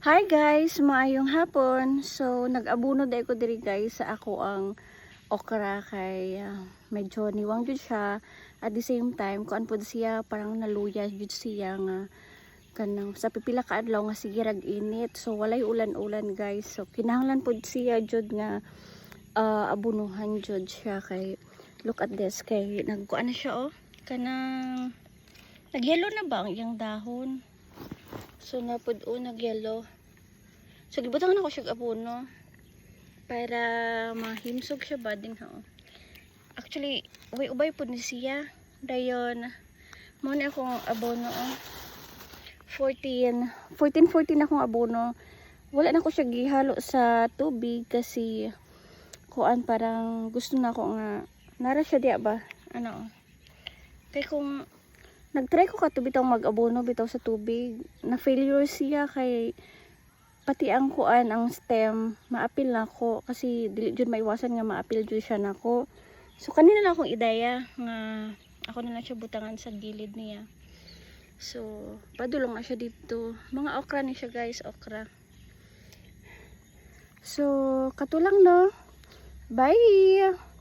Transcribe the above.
Hi guys, maayong hapon. So nag-abuno dai ko diri guys sa ako ang okra kay medyo niwang jud siya. At the same time kuan pud siya parang naluya jud siya nga kanang sa pipila ka adlaw nga sige rag init. So walay ulan-ulan guys. So kinahanglan pud siya jud nga abunuhan jud siya kay look at this kay nagkuan na siya kanang nagyelo na ba ang iyang dahon. So napud nagyelo. So gibutangan ako siya abono para mahimsog siya ba din ha. Actually, ubay pud ni siya. Dayon mo na akong abono 14 akong abono. Wala na ko siya gihalo sa tubig kasi kuan parang gusto na ako nga nara siya diya ba. Kay kung nagtry ko kato bitaw mag-abono bitaw sa tubig, na failure siya kay pati ang kuan ang stem maapil na ko kasi dili jud maiwasan nga maapil jud siya nako. So kanina lang akong ideya nga ako na lang siya butangan sa gilid niya. So padulong na siya dito. Mga okra ni siya guys, okra. So katulang no. Bye.